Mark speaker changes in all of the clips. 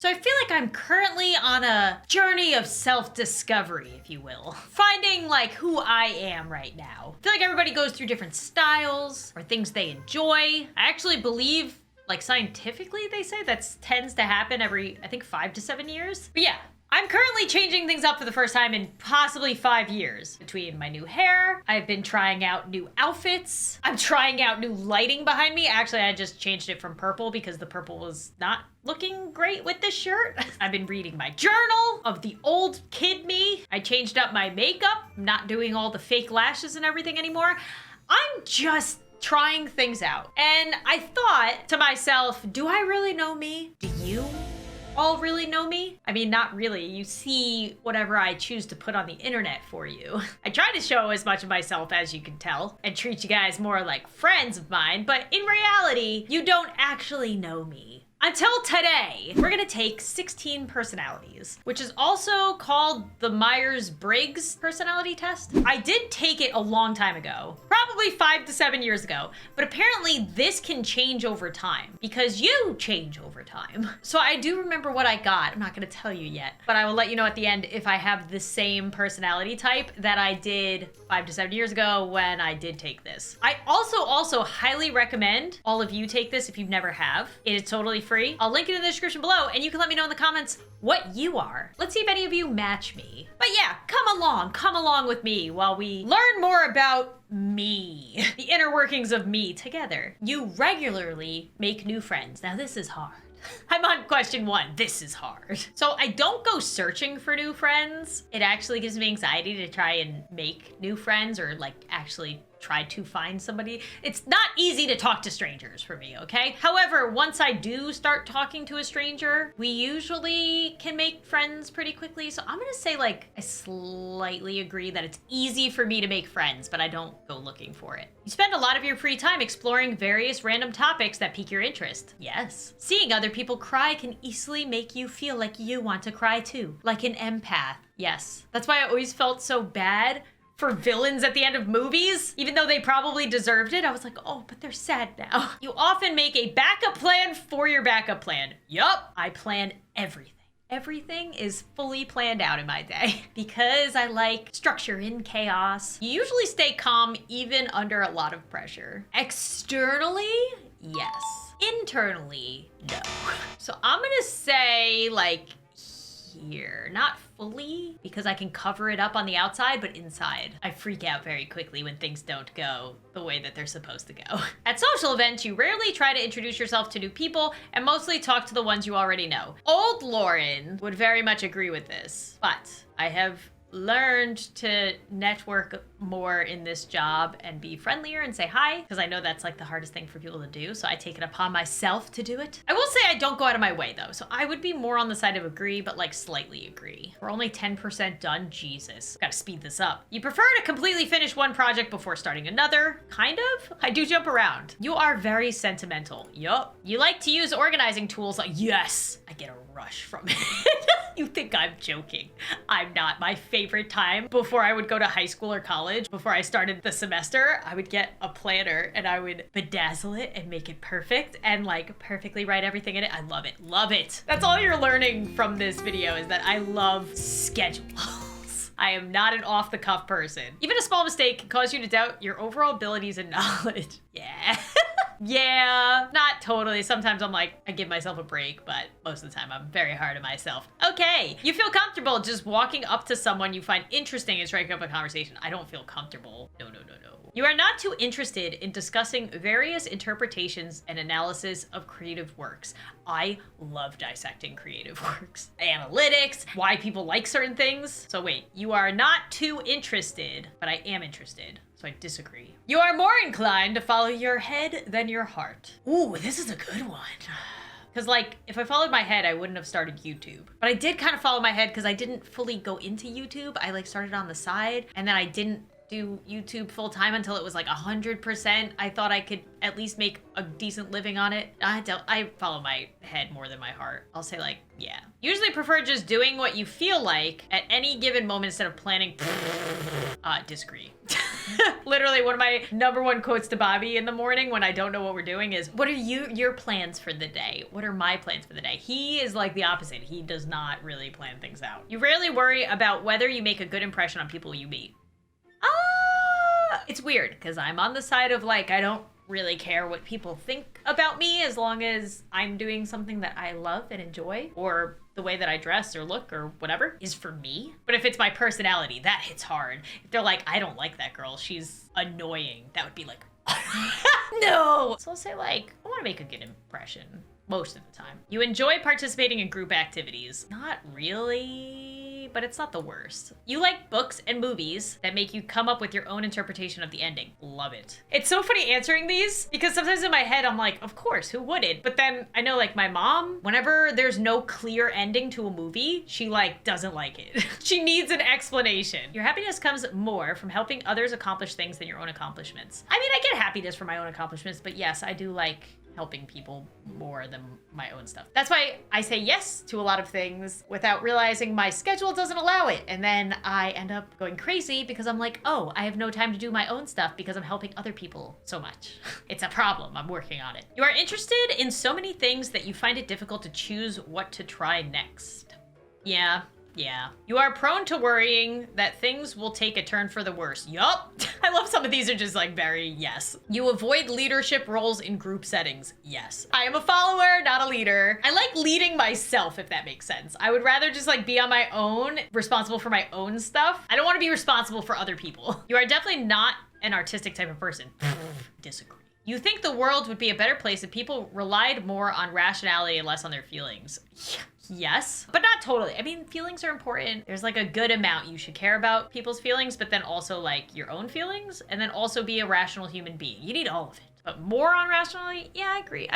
Speaker 1: So I feel like I'm currently on a journey of self-discovery, if you will. Finding like who I am right now. I feel like everybody goes through different styles or things they enjoy. I actually believe, like scientifically they say that tends to happen every, I think 5 to 7 years. But yeah, I'm currently changing things up for the first time in possibly 5 years. Between my new hair, I've been trying out new outfits. I'm trying out new lighting behind me. Actually, I just changed it from purple because the purple was not looking great with this shirt. I've been reading my journal of the old kid me. I changed up my makeup. I'm not doing all the fake lashes and everything anymore. I'm just trying things out. And I thought to myself, do I really know me? Do you all really know me? I mean, not really. You see whatever I choose to put on the internet for you. I try to show as much of myself as you can tell and treat you guys more like friends of mine, but in reality, you don't actually know me. Until today, we're gonna take 16 personalities, which is also called the Myers-Briggs personality test. I did take it a long time ago, probably 5 to 7 years ago, but apparently this can change over time because you change over time. So I do remember what I got. I'm not gonna tell you yet, but I will let you know at the end if I have the same personality type that I did 5 to 7 years ago when I did take this. I also highly recommend all of you take this if you never have. It is totally free. I'll link it in the description below and you can let me know in the comments what you are. Let's see if any of you match me. But yeah, come along with me while we learn more about me, the inner workings of me together. You regularly make new friends. Now this is hard. I'm on question 1. This is hard. So I don't go searching for new friends. It actually gives me anxiety to try and make new friends or like actually try to find somebody. It's not easy to talk to strangers for me, okay? However, once I do start talking to a stranger, we usually can make friends pretty quickly. So I'm gonna say like, I slightly agree that it's easy for me to make friends, but I don't go looking for it. You spend a lot of your free time exploring various random topics that pique your interest. Yes. Seeing other people cry can easily make you feel like you want to cry too, like an empath. Yes. That's why I always felt so bad for villains at the end of movies. Even though they probably deserved it, I was like, oh, but they're sad now. You often make a backup plan for your backup plan. Yup, I plan everything. Everything is fully planned out in my day because I like structure in chaos. You usually stay calm even under a lot of pressure. Externally, yes. Internally, no. So I'm gonna say like here, not fully because I can cover it up on the outside, but inside I freak out very quickly when things don't go the way that they're supposed to go. At social events, you rarely try to introduce yourself to new people and mostly talk to the ones you already know. Old Lauren would very much agree with this, but I have learned to network more in this job and be friendlier and say hi because I know that's like the hardest thing for people to do, so I take it upon myself to do it. I will say I don't go out of my way though, so I would be more on the side of agree, but like slightly agree. We're only 10% done. Jesus, gotta speed this up. You prefer to completely finish one project before starting another? Kind of. I do jump around. You are very sentimental. Yup. You like to use organizing tools like, yes, I get a rush from it. You think I'm joking. I'm not. My favorite time before I would go to high school or college, before I started the semester, I would get a planner and I would bedazzle it and make it perfect and like perfectly write everything in it. I love it. Love it. That's all you're learning from this video is that I love schedules. I am not an off-the-cuff person. Even a small mistake can cause you to doubt your overall abilities and knowledge. Yeah. Yeah, not totally. Sometimes I'm like, I give myself a break, but most of the time I'm very hard on myself. Okay, you feel comfortable just walking up to someone you find interesting and striking up a conversation. I don't feel comfortable. No. You are not too interested in discussing various interpretations and analysis of creative works. I love dissecting creative works. Analytics, why people like certain things. So wait, you are not too interested, but I am interested. So I disagree. You are more inclined to follow your head than your heart. Ooh, this is a good one. Because like, if I followed my head, I wouldn't have started YouTube. But I did kind of follow my head because I didn't fully go into YouTube. I like started on the side and then I didn't do YouTube full time until it was like 100%. I thought I could at least make a decent living on it. I follow my head more than my heart. I'll say like, yeah. Usually prefer just doing what you feel like at any given moment instead of planning. Disagree. Literally one of my number one quotes to Bobby in the morning when I don't know what we're doing is, what are your plans for the day? What are my plans for the day? He is like the opposite. He does not really plan things out. You rarely worry about whether you make a good impression on people you meet. It's weird because I'm on the side of like, I don't really care what people think about me as long as I'm doing something that I love and enjoy, or the way that I dress or look or whatever is for me. But if it's my personality, that hits hard. If they're like, I don't like that girl, she's annoying, that would be like, no. So I'll say like, I want to make a good impression most of the time. You enjoy participating in group activities. Not really, but it's not the worst. You like books and movies that make you come up with your own interpretation of the ending. Love it. It's so funny answering these because sometimes in my head I'm like, of course, who wouldn't? But then I know like my mom, whenever there's no clear ending to a movie, she like doesn't like it. She needs an explanation. Your happiness comes more from helping others accomplish things than your own accomplishments. I mean, I get happiness from my own accomplishments, but yes, I do like helping people more than my own stuff. That's why I say yes to a lot of things without realizing my schedule doesn't allow it. And then I end up going crazy because I'm like, oh, I have no time to do my own stuff because I'm helping other people so much. It's a problem. I'm working on it. You are interested in so many things that you find it difficult to choose what to try next. Yeah. You are prone to worrying that things will take a turn for the worse. Yup. I love some of these are just like very yes. You avoid leadership roles in group settings. Yes. I am a follower, not a leader. I like leading myself, if that makes sense. I would rather just like be on my own, responsible for my own stuff. I don't want to be responsible for other people. You are definitely not an artistic type of person. Disagree. You think the world would be a better place if people relied more on rationality and less on their feelings. Yes, but not totally. I mean, feelings are important. There's like a good amount you should care about people's feelings, but then also like your own feelings, and then also be a rational human being. You need all of it. But more on rationality? Yeah, I agree.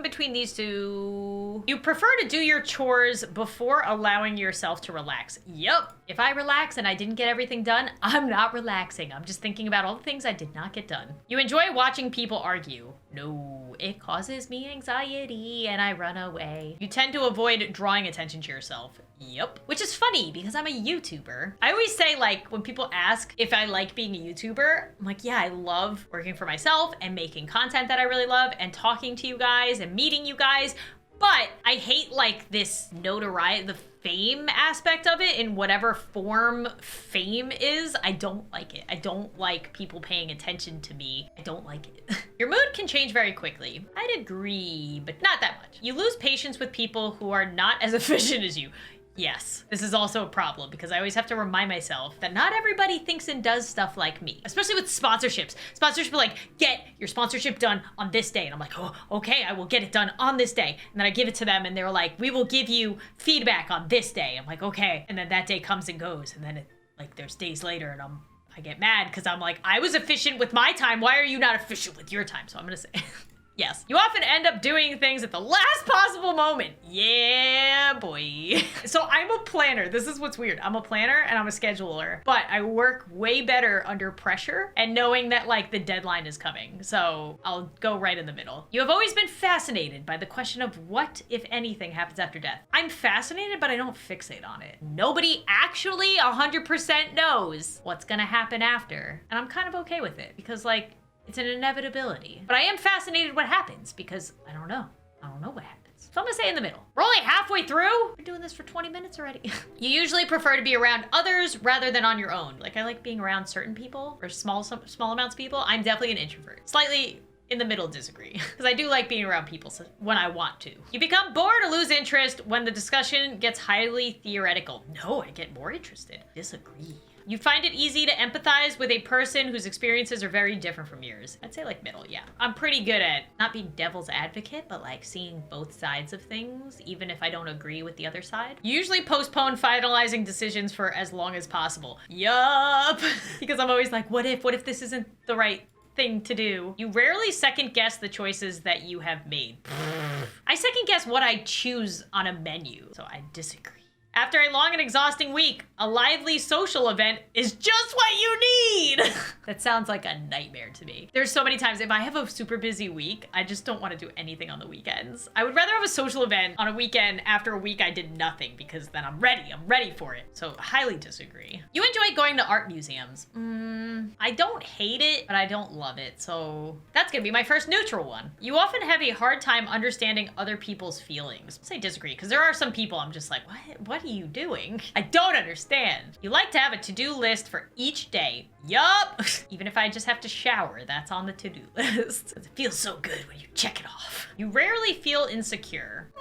Speaker 1: Between these two, you prefer to do your chores before allowing yourself to relax. Yup. If I relax and I didn't get everything done, I'm not relaxing. I'm just thinking about all the things I did not get done. You enjoy watching people argue. No, it causes me anxiety and I run away. You tend to avoid drawing attention to yourself. Yep. Which is funny because I'm a YouTuber. I always say like when people ask if I like being a YouTuber, I'm like, yeah, I love working for myself and making content that I really love and talking to you guys and meeting you guys. But I hate like this notoriety, the fame aspect of it in whatever form fame is. I don't like it. I don't like people paying attention to me. I don't like it. Your mood can change very quickly. I'd agree, but not that much. You lose patience with people who are not as efficient as you. Yes, this is also a problem because I always have to remind myself that not everybody thinks and does stuff like me, especially with sponsorships. Sponsorships are like, get your sponsorship done on this day. And I'm like, oh, okay, I will get it done on this day. And then I give it to them and they're like, we will give you feedback on this day. I'm like, okay. And then that day comes and goes. And then it, like there's days later and I get mad because I'm like, I was efficient with my time. Why are you not efficient with your time? So I'm going to say... Yes. You often end up doing things at the last possible moment. Yeah, boy. So I'm a planner. This is what's weird. I'm a planner and I'm a scheduler, but I work way better under pressure and knowing that like the deadline is coming. So I'll go right in the middle. You have always been fascinated by the question of what, if anything, happens after death. I'm fascinated, but I don't fixate on it. Nobody actually 100% knows what's gonna happen after. And I'm kind of okay with it because like, it's an inevitability. But I am fascinated what happens because I don't know. I don't know what happens. So I'm gonna say in the middle. We're only halfway through. We're doing this for 20 minutes already. You usually prefer to be around others rather than on your own. Like I like being around certain people or small amounts of people. I'm definitely an introvert. Slightly in the middle disagree because I do like being around people when I want to. You become bored or lose interest when the discussion gets highly theoretical. No, I get more interested. Disagree. You find it easy to empathize with a person whose experiences are very different from yours. I'd say like middle, yeah. I'm pretty good at not being devil's advocate, but like seeing both sides of things, even if I don't agree with the other side. You usually postpone finalizing decisions for as long as possible. Yup. Because I'm always like, what if this isn't the right thing to do? You rarely second guess the choices that you have made. I second guess what I choose on a menu, so I disagree. After a long and exhausting week, a lively social event is just what you mean. That sounds like a nightmare to me. There's so many times if I have a super busy week, I just don't want to do anything on the weekends. I would rather have a social event on a weekend after a week I did nothing, because then I'm ready for it. So highly disagree. You enjoy going to art museums. I don't hate it, but I don't love it. So that's gonna be my first neutral one. You often have a hard time understanding other people's feelings. Say disagree, because there are some people I'm just like, what are you doing? I don't understand. You like to have a to-do list for each day. Yup. Even if I just have to shower, that's on the to-do list. It feels so good when you check it off. You rarely feel insecure.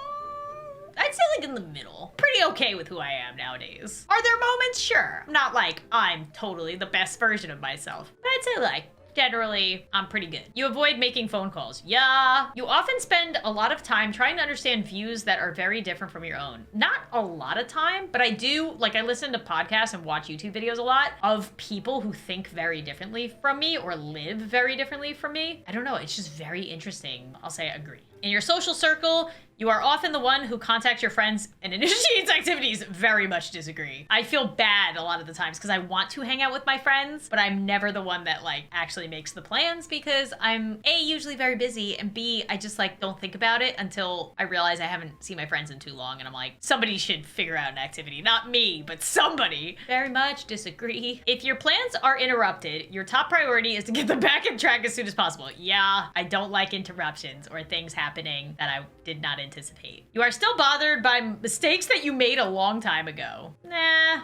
Speaker 1: I'd say like in the middle. Pretty okay with who I am nowadays. Are there moments? Sure. I'm not like I'm totally the best version of myself. But I'd say like, generally, I'm pretty good. You avoid making phone calls. Yeah. You often spend a lot of time trying to understand views that are very different from your own. Not a lot of time, but I do, like I listen to podcasts and watch YouTube videos a lot of people who think very differently from me or live very differently from me. I don't know, it's just very interesting. I'll say I agree. In your social circle, you are often the one who contacts your friends and initiates activities. Very much disagree. I feel bad a lot of the times because I want to hang out with my friends, but I'm never the one that like actually makes the plans because I'm A, usually very busy, and B, I just like don't think about it until I realize I haven't seen my friends in too long, and I'm like, somebody should figure out an activity. Not me, but somebody. Very much disagree. If your plans are interrupted, your top priority is to get them back on track as soon as possible. Yeah, I don't like interruptions or things happening that I did not anticipate. You are still bothered by mistakes that you made a long time ago. Nah.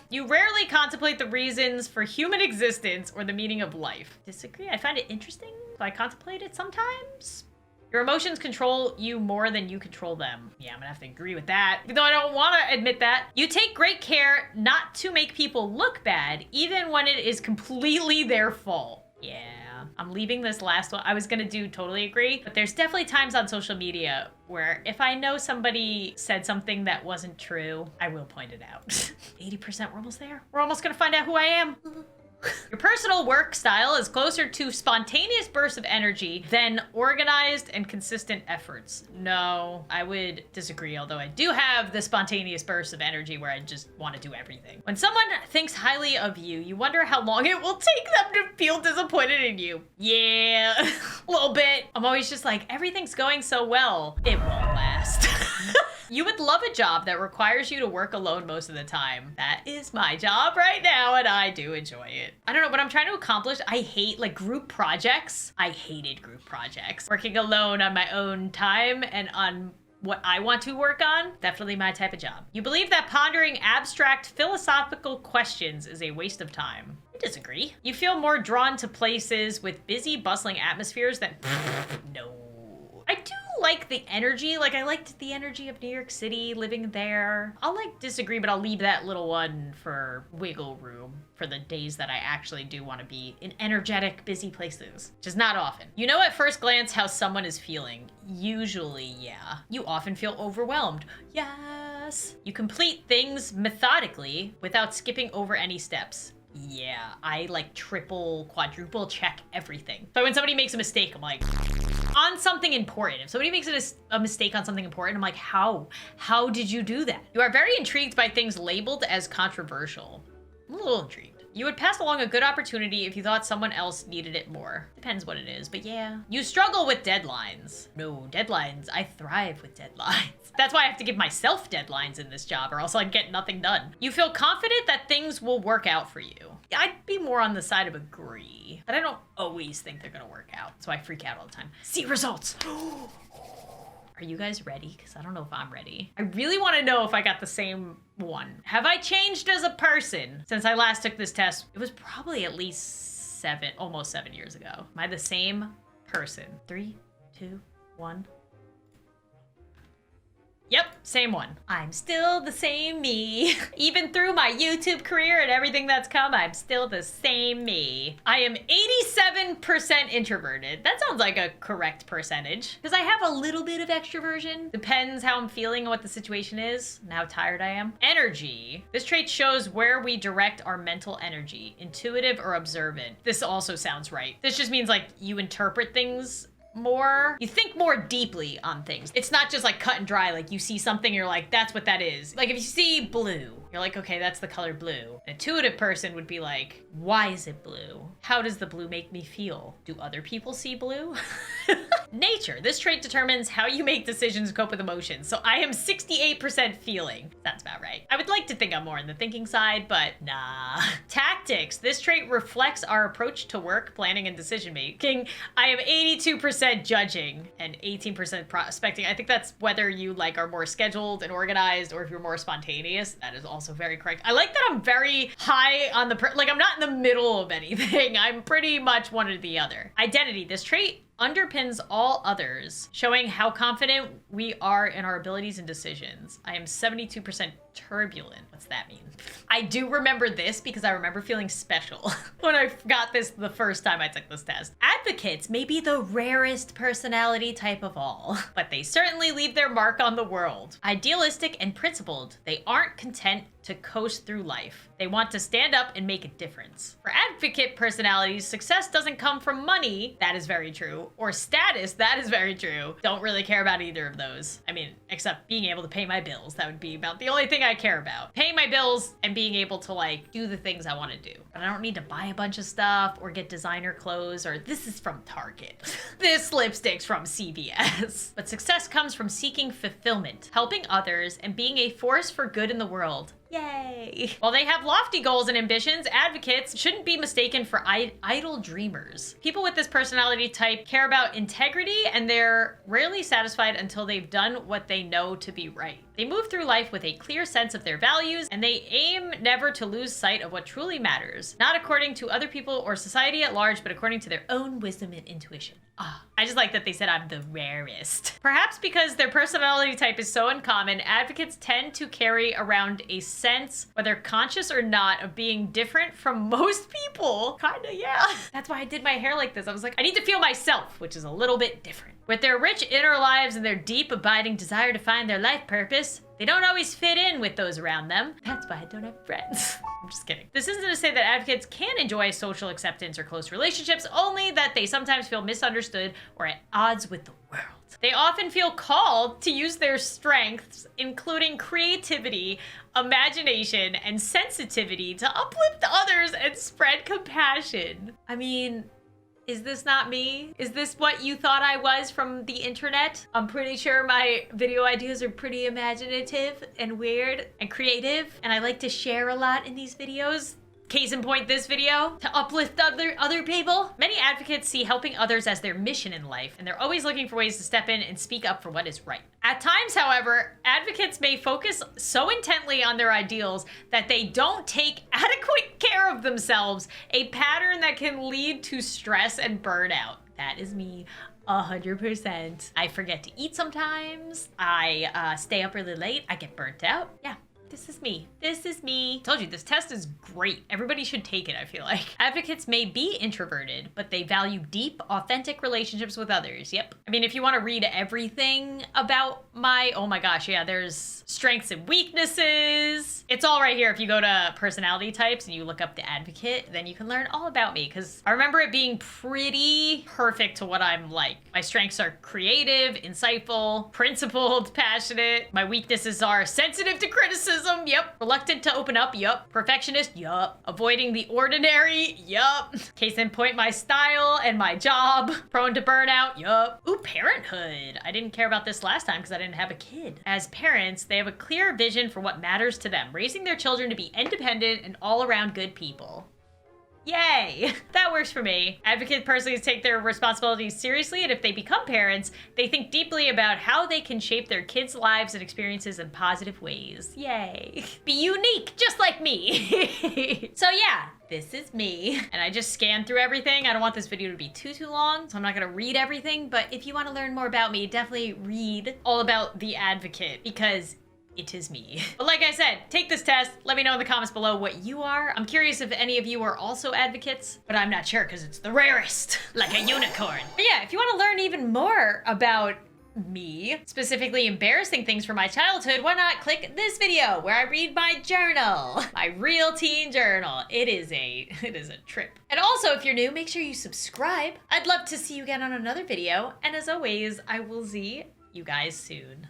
Speaker 1: You rarely contemplate the reasons for human existence or the meaning of life. Disagree. I find it interesting, so I contemplate it sometimes. Your emotions control you more than you control them. Yeah, I'm gonna have to agree with that, even though I don't want to admit that. You take great care not to make people look bad, even when it is completely their fault. Yeah. I'm leaving this last one. I was gonna do totally agree, but there's definitely times on social media where if I know somebody said something that wasn't true, I will point it out. 80%, we're almost there. We're almost gonna find out who I am. Your personal work style is closer to spontaneous bursts of energy than organized and consistent efforts. No, I would disagree, although I do have the spontaneous bursts of energy where I just want to do everything. When someone thinks highly of you, you wonder how long it will take them to feel disappointed in you. Yeah, a little bit. I'm always just like, everything's going so well. It won't last. You would love a job that requires you to work alone most of the time. That is my job right now, and I do enjoy it. I don't know what I'm trying to accomplish. I hate like group projects. I hated group projects. Working alone on my own time and on what I want to work on, definitely my type of job. You believe that pondering abstract philosophical questions is a waste of time. I disagree. You feel more drawn to places with busy, bustling atmospheres than no. I do like the energy. Like I liked the energy of New York City, living there. I'll like disagree, but I'll leave that little one for wiggle room for the days that I actually do want to be in energetic, busy places, which is not often. You know at first glance how someone is feeling. Usually, yeah. You often feel overwhelmed. Yes. You complete things methodically without skipping over any steps. Yeah, I like triple, quadruple check everything. So when somebody makes a mistake, I'm like, on something important. If somebody makes a mistake on something important, I'm like, how? How did you do that? You are very intrigued by things labeled as controversial. I'm a little intrigued. You would pass along a good opportunity if you thought someone else needed it more. Depends what it is, but yeah. You struggle with deadlines. No, deadlines. I thrive with deadlines. That's why I have to give myself deadlines in this job or else I'd get nothing done. You feel confident that things will work out for you. I'd be more on the side of agree, but I don't always think they're gonna work out, so I freak out all the time. See results. Are you guys ready? Because I don't know if I'm ready. I really want to know if I got the same one. Have I changed as a person since I last took this test? It was probably at least almost 7 years ago. Am I the same person? 3, 2, 1. Yep, same one. I'm still the same me. Even through my YouTube career and everything that's come, I'm still the same me. I am 87% introverted. That sounds like a correct percentage because I have a little bit of extroversion. Depends how I'm feeling and what the situation is and how tired I am. Energy. This trait shows where we direct our mental energy, intuitive or observant. This also sounds right. This just means like you interpret things more. You think more deeply on things. It's not just like cut and dry, like you see something, you're like, that's what that is. Like if you see blue, You're like, okay, that's the color blue. An intuitive person would be like, why is it blue? How does the blue make me feel? Do other people see blue? Nature. This trait determines how you make decisions and cope with emotions. So I am 68% feeling. That's about right. I would like to think I'm more on the thinking side, but nah. Tactics. This trait reflects our approach to work, planning, and decision making. I am 82% judging and 18% prospecting. I think that's whether you like are more scheduled and organized or if you're more spontaneous. That is also very correct. I like that I'm very high on the, like I'm not in the middle of anything. I'm pretty much one or the other. Identity. This trait underpins all others, showing how confident we are in our abilities and decisions. I am 72% turbulent. What's that mean? I do remember this because I remember feeling special when I got this the first time I took this test. Advocates may be the rarest personality type of all, but they certainly leave their mark on the world. Idealistic and principled, they aren't content to coast through life. They want to stand up and make a difference. For advocate personalities, success doesn't come from money, that is very true, or status, that is very true. Don't really care about either of those. I mean, except being able to pay my bills. That would be about the only thing I care about. Paying my bills and being able to like do the things I want to do. But I don't need to buy a bunch of stuff or get designer clothes or this is from Target. This lipstick's from CVS. But success comes from seeking fulfillment, helping others, and being a force for good in the world. Yay! While they have lofty goals and ambitions, advocates shouldn't be mistaken for idle dreamers. People with this personality type care about integrity and they're rarely satisfied until they've done what they know to be right. They move through life with a clear sense of their values and they aim never to lose sight of what truly matters, not according to other people or society at large, but according to their own wisdom and intuition. I just like that they said I'm the rarest. Perhaps because their personality type is so uncommon, advocates tend to carry around a sense, whether conscious or not, of being different from most people. Kinda, yeah. That's why I did my hair like this. I was like, I need to feel myself, which is a little bit different. With their rich inner lives and their deep, abiding desire to find their life purpose, they don't always fit in with those around them. That's why I don't have friends. I'm just kidding. This isn't to say that advocates can enjoy social acceptance or close relationships, only that they sometimes feel misunderstood or at odds with the world. They often feel called to use their strengths, including creativity, imagination, and sensitivity to uplift others and spread compassion. I mean, is this not me? Is this what you thought I was from the internet? I'm pretty sure my video ideas are pretty imaginative and weird and creative, and I like to share a lot in these videos. Case in point, this video, to uplift other people. Many advocates see helping others as their mission in life, and they're always looking for ways to step in and speak up for what is right. At times, however, advocates may focus so intently on their ideals that they don't take adequate care of themselves, a pattern that can lead to stress and burnout. That is me. 100%. I forget to eat sometimes. I stay up really late. I get burnt out. Yeah. This is me. This is me. Told you, this test is great. Everybody should take it, I feel like. Advocates may be introverted, but they value deep, authentic relationships with others. Yep. I mean, if you want to read everything about oh my gosh, yeah, there's strengths and weaknesses. It's all right here. If you go to personality types and you look up the advocate, then you can learn all about me because I remember it being pretty perfect to what I'm like. My strengths are creative, insightful, principled, passionate. My weaknesses are sensitive to criticism. Yep. Reluctant to open up. Yup. Perfectionist. Yup. Avoiding the ordinary. Yup. Case in point, my style and my job. Prone to burnout. Yup. Ooh, parenthood. I didn't care about this last time because I didn't have a kid. As parents, they have a clear vision for what matters to them, raising their children to be independent and all around good people. Yay! That works for me. Advocate personally take their responsibilities seriously, and if they become parents, they think deeply about how they can shape their kids' lives and experiences in positive ways. Yay! Be unique, just like me. So yeah, this is me. And I just scanned through everything. I don't want this video to be too long, so I'm not gonna read everything, but if you want to learn more about me, definitely read all about the advocate because it is me. But like I said, take this test. Let me know in the comments below what you are. I'm curious if any of you are also advocates, but I'm not sure because it's the rarest, like a unicorn. But yeah, if you want to learn even more about me, specifically embarrassing things from my childhood, why not click this video where I read my journal, my real teen journal. It is a trip. And also, if you're new, make sure you subscribe. I'd love to see you again on another video. And as always, I will see you guys soon.